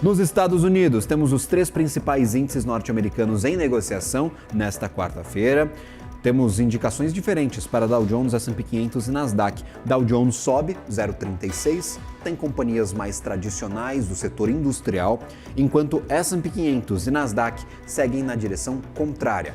Nos Estados Unidos, temos os 3 principais índices norte-americanos em negociação nesta quarta-feira. Temos indicações diferentes para Dow Jones, S&P 500 e Nasdaq. Dow Jones sobe 0,36, tem companhias mais tradicionais do setor industrial, enquanto S&P 500 e Nasdaq seguem na direção contrária.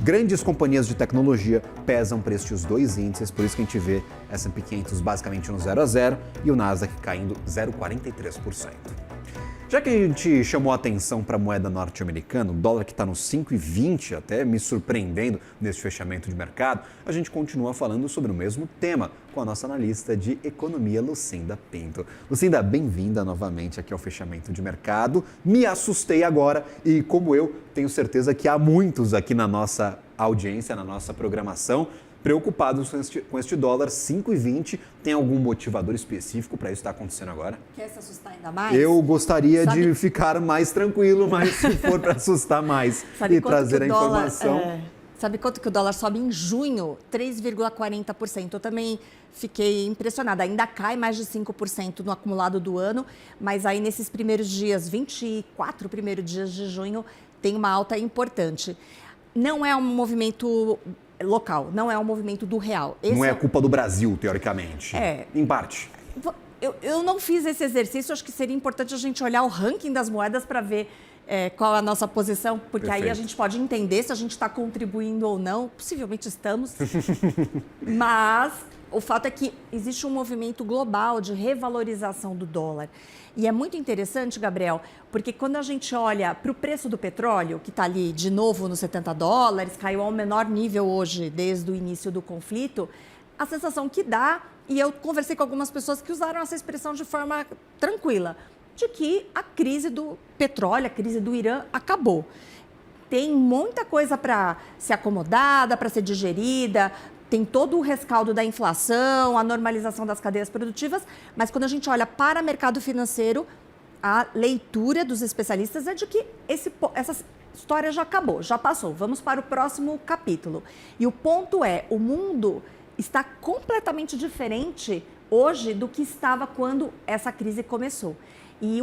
Grandes companhias de tecnologia pesam para estes 2 índices, por isso que a gente vê S&P 500 basicamente no 0 a 0 e o Nasdaq caindo 0,43%. Já que a gente chamou a atenção para a moeda norte-americana, o dólar que está nos 5,20, até me surpreendendo nesse fechamento de mercado, a gente continua falando sobre o mesmo tema com a nossa analista de economia, Lucinda Pinto. Lucinda, bem-vinda novamente aqui ao fechamento de mercado. Me assustei agora e, como eu, tenho certeza que há muitos aqui na nossa audiência, na nossa programação, preocupados com este dólar 5,20. Tem algum motivador específico para isso estar acontecendo agora? Quer se assustar ainda mais? Eu gostaria de ficar mais tranquilo, mas se for para assustar mais e trazer a informação... Sabe quanto que o dólar sobe em junho? 3,40%. Eu também fiquei impressionada. Ainda cai mais de 5% no acumulado do ano, mas aí nesses primeiros dias, 24 primeiros dias de junho, tem uma alta importante. Não é um movimento local, não é um movimento do real. Não é culpa do Brasil, teoricamente. Em parte. Eu não fiz esse exercício, acho que seria importante a gente olhar o ranking das moedas para ver qual é a nossa posição, porque Perfeito. Aí a gente pode entender se a gente está contribuindo ou não, possivelmente estamos, mas o fato é que existe um movimento global de revalorização do dólar. E é muito interessante, Gabriel, porque quando a gente olha para o preço do petróleo, que está ali de novo nos $70, caiu ao menor nível hoje desde o início do conflito, a sensação que dá, e eu conversei com algumas pessoas que usaram essa expressão de forma tranquila, de que a crise do petróleo, a crise do Irã acabou. Tem muita coisa para ser acomodada, para ser digerida, tem todo o rescaldo da inflação, a normalização das cadeias produtivas, mas quando a gente olha para o mercado financeiro, a leitura dos especialistas é de que essa história já acabou, já passou. Vamos para o próximo capítulo. E o ponto é, o mundo está completamente diferente hoje do que estava quando essa crise começou. E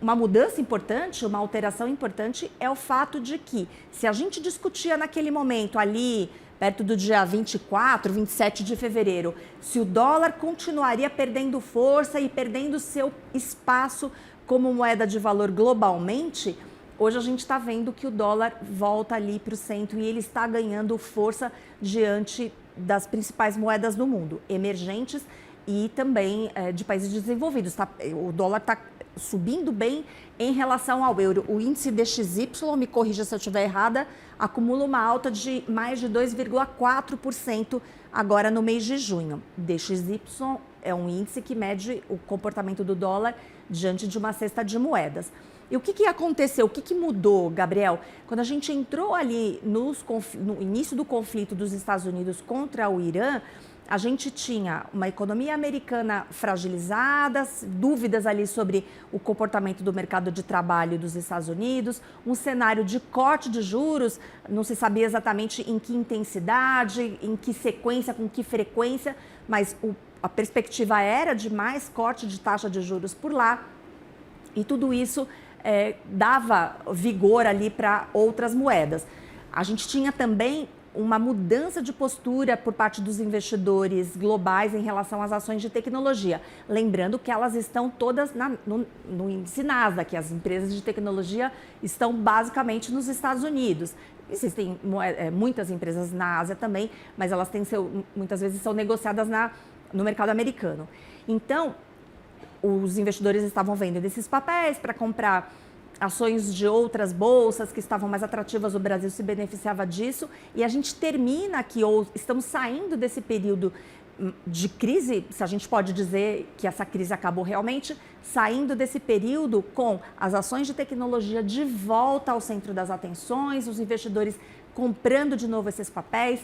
uma mudança importante, uma alteração importante é o fato de que, se a gente discutia naquele momento ali, perto do dia 24, 27 de fevereiro, se o dólar continuaria perdendo força e perdendo seu espaço como moeda de valor globalmente, hoje a gente está vendo que o dólar volta ali para o centro e ele está ganhando força diante das principais moedas do mundo, emergentes e também de países desenvolvidos. O dólar está subindo bem em relação ao euro. O índice DXY, me corrija se eu estiver errada, acumula uma alta de mais de 2,4% agora no mês de junho. DXY é um índice que mede o comportamento do dólar diante de uma cesta de moedas. E o que aconteceu? O que mudou, Gabriel? Quando a gente entrou ali no início do conflito dos Estados Unidos contra o Irã, a gente tinha uma economia americana fragilizada, dúvidas ali sobre o comportamento do mercado de trabalho dos Estados Unidos, um cenário de corte de juros, não se sabia exatamente em que intensidade, em que sequência, com que frequência, mas a perspectiva era de mais corte de taxa de juros por lá, e tudo isso dava vigor ali para outras moedas. A gente tinha também uma mudança de postura por parte dos investidores globais em relação às ações de tecnologia. Lembrando que elas estão todas no índice Nasdaq, que as empresas de tecnologia estão basicamente nos Estados Unidos. Existem muitas empresas na Ásia também, mas elas muitas vezes são negociadas no mercado americano. Então, os investidores estavam vendendo esses papéis para comprar ações de outras bolsas que estavam mais atrativas, o Brasil se beneficiava disso, e a gente termina aqui, ou estamos saindo desse período de crise, se a gente pode dizer que essa crise acabou realmente, saindo desse período com as ações de tecnologia de volta ao centro das atenções, os investidores comprando de novo esses papéis.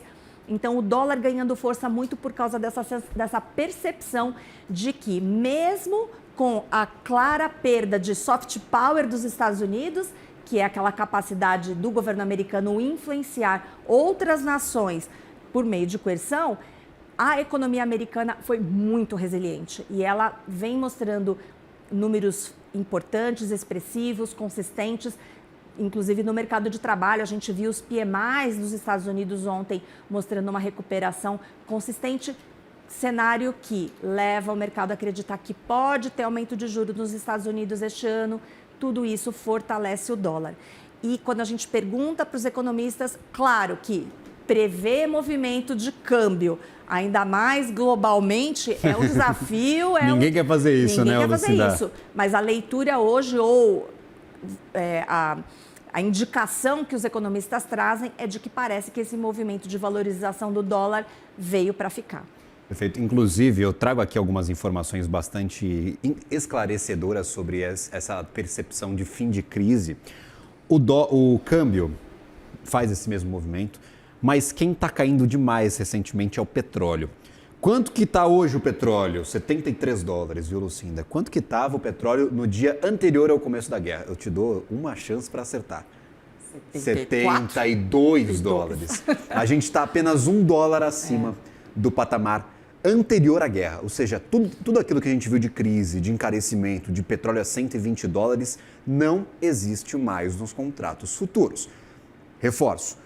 Então, o dólar ganhando força muito por causa dessa percepção de que, mesmo com a clara perda de soft power dos Estados Unidos, que é aquela capacidade do governo americano influenciar outras nações por meio de coerção, a economia americana foi muito resiliente e ela vem mostrando números importantes, expressivos, consistentes. Inclusive, no mercado de trabalho, a gente viu os PMIs dos Estados Unidos ontem mostrando uma recuperação consistente, cenário que leva o mercado a acreditar que pode ter aumento de juros nos Estados Unidos este ano. Tudo isso fortalece o dólar. E quando a gente pergunta para os economistas, claro que prever movimento de câmbio, ainda mais globalmente, é um desafio. Ninguém quer fazer isso, né, Ninguém quer fazer isso. Mas a leitura hoje, ou a indicação que os economistas trazem é de que parece que esse movimento de valorização do dólar veio para ficar. Perfeito. Inclusive, eu trago aqui algumas informações bastante esclarecedoras sobre essa percepção de fim de crise. O câmbio faz esse mesmo movimento, mas quem está caindo demais recentemente é o petróleo. Quanto que está hoje o petróleo? 73 dólares, viu, Lucinda? Quanto que estava o petróleo no dia anterior ao começo da guerra? Eu te dou uma chance para acertar. 72 dólares. A gente está apenas $1 acima do patamar anterior à guerra. Ou seja, tudo aquilo que a gente viu de crise, de encarecimento, de petróleo a 120 dólares, não existe mais nos contratos futuros. Reforço.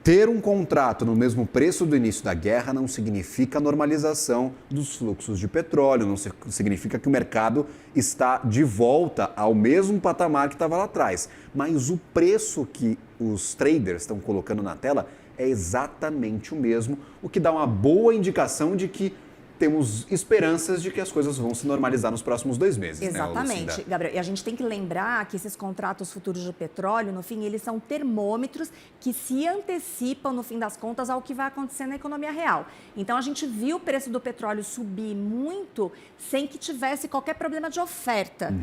Ter um contrato no mesmo preço do início da guerra não significa normalização dos fluxos de petróleo, não significa que o mercado está de volta ao mesmo patamar que estava lá atrás. Mas o preço que os traders estão colocando na tela é exatamente o mesmo, o que dá uma boa indicação de que temos esperanças de que as coisas vão se normalizar nos próximos 2 meses. Exatamente, né, Gabriel. E a gente tem que lembrar que esses contratos futuros de petróleo, no fim, eles são termômetros que se antecipam, no fim das contas, ao que vai acontecer na economia real. Então, a gente viu o preço do petróleo subir muito sem que tivesse qualquer problema de oferta.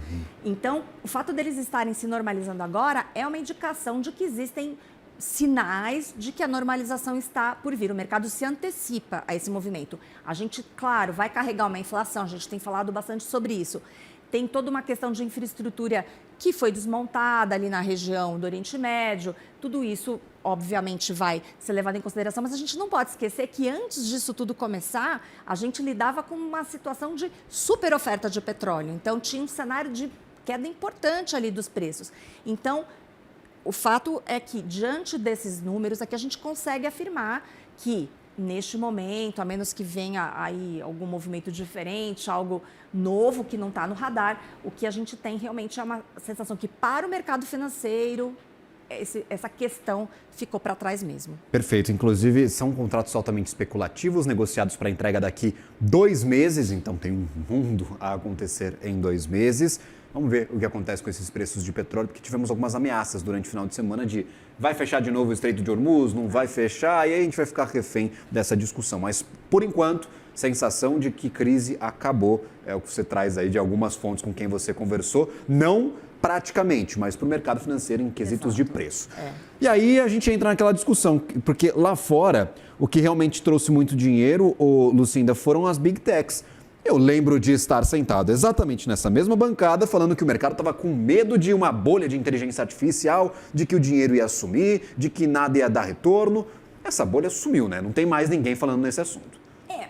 Então, o fato deles estarem se normalizando agora é uma indicação de que existem sinais de que a normalização está por vir. O mercado se antecipa a esse movimento. A gente, claro, vai carregar uma inflação, a gente tem falado bastante sobre isso. Tem toda uma questão de infraestrutura que foi desmontada ali na região do Oriente Médio. Tudo isso, obviamente, vai ser levado em consideração, mas a gente não pode esquecer que antes disso tudo começar, a gente lidava com uma situação de super oferta de petróleo. Então, tinha um cenário de queda importante ali dos preços. Então, o fato é que, diante desses números, é que a gente consegue afirmar que, neste momento, a menos que venha aí algum movimento diferente, algo novo que não está no radar, o que a gente tem realmente é uma sensação que, para o mercado financeiro, essa questão ficou para trás mesmo. Perfeito. Inclusive, são contratos altamente especulativos, negociados para entrega daqui 2 meses, então tem um mundo a acontecer em 2 meses. Vamos ver o que acontece com esses preços de petróleo, porque tivemos algumas ameaças durante o final de semana de vai fechar de novo o Estreito de Hormuz, não vai fechar, e aí a gente vai ficar refém dessa discussão. Mas, por enquanto, sensação de que crise acabou, é o que você traz aí de algumas fontes com quem você conversou, não praticamente, mas para o mercado financeiro em quesitos de preço. E aí a gente entra naquela discussão, porque lá fora, o que realmente trouxe muito dinheiro, Lucinda, foram as Big Techs. Eu lembro de estar sentado exatamente nessa mesma bancada, falando que o mercado estava com medo de uma bolha de inteligência artificial, de que o dinheiro ia sumir, de que nada ia dar retorno. Essa bolha sumiu, né? Não tem mais ninguém falando nesse assunto.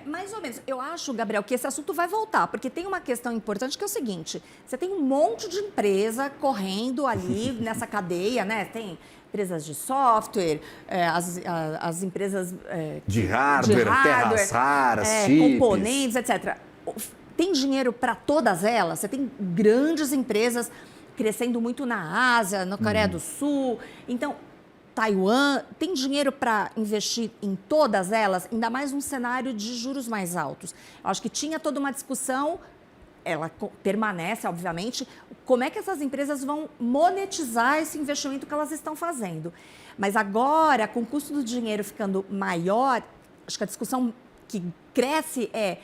Mais ou menos. Eu acho, Gabriel, que esse assunto vai voltar, porque tem uma questão importante que é o seguinte, você tem um monte de empresa correndo ali nessa cadeia, né? Tem empresas de software, as empresas de hardware, terras raras, chips, componentes, etc. Tem dinheiro para todas elas? Você tem grandes empresas crescendo muito na Ásia, na Coreia do Sul. Então, Taiwan, tem dinheiro para investir em todas elas, ainda mais num cenário de juros mais altos. Eu acho que tinha toda uma discussão, ela permanece, obviamente, como é que essas empresas vão monetizar esse investimento que elas estão fazendo. Mas agora, com o custo do dinheiro ficando maior, acho que a discussão que cresce é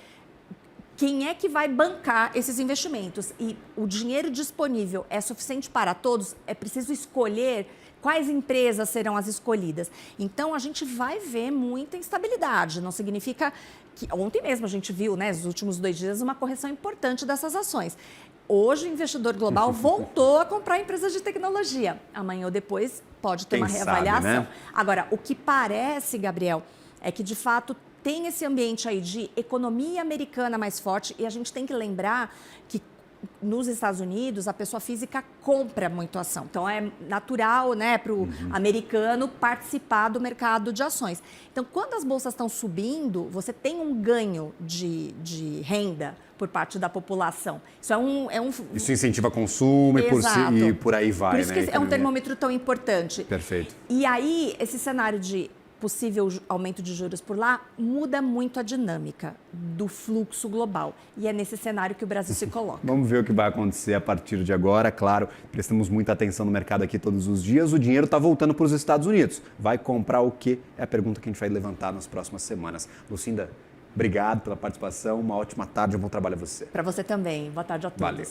quem é que vai bancar esses investimentos. E o dinheiro disponível é suficiente para todos, é preciso escolher quais empresas serão as escolhidas. Então, a gente vai ver muita instabilidade. Não significa que... Ontem mesmo a gente viu, né, nos últimos 2 dias, uma correção importante dessas ações. Hoje, o investidor global voltou a comprar empresas de tecnologia. Amanhã ou depois pode ter uma reavaliação. Sabe, né? Agora, o que parece, Gabriel, é que, de fato, tem esse ambiente aí de economia americana mais forte. E a gente tem que lembrar que nos Estados Unidos, a pessoa física compra muito ação. Então, é natural, né, para o americano participar do mercado de ações. Então, quando as bolsas estão subindo, você tem um ganho de renda por parte da população. Isso incentiva consumo e por aí vai, por isso né? que é um termômetro tão importante. Perfeito. E aí, esse cenário de possível aumento de juros por lá muda muito a dinâmica do fluxo global. E é nesse cenário que o Brasil se coloca. Vamos ver o que vai acontecer a partir de agora. Claro, prestamos muita atenção no mercado aqui todos os dias. O dinheiro está voltando para os Estados Unidos. Vai comprar o quê? É a pergunta que a gente vai levantar nas próximas semanas. Lucinda, obrigado pela participação. Uma ótima tarde, um bom trabalho a você. Para você também. Boa tarde a todos. Valeu.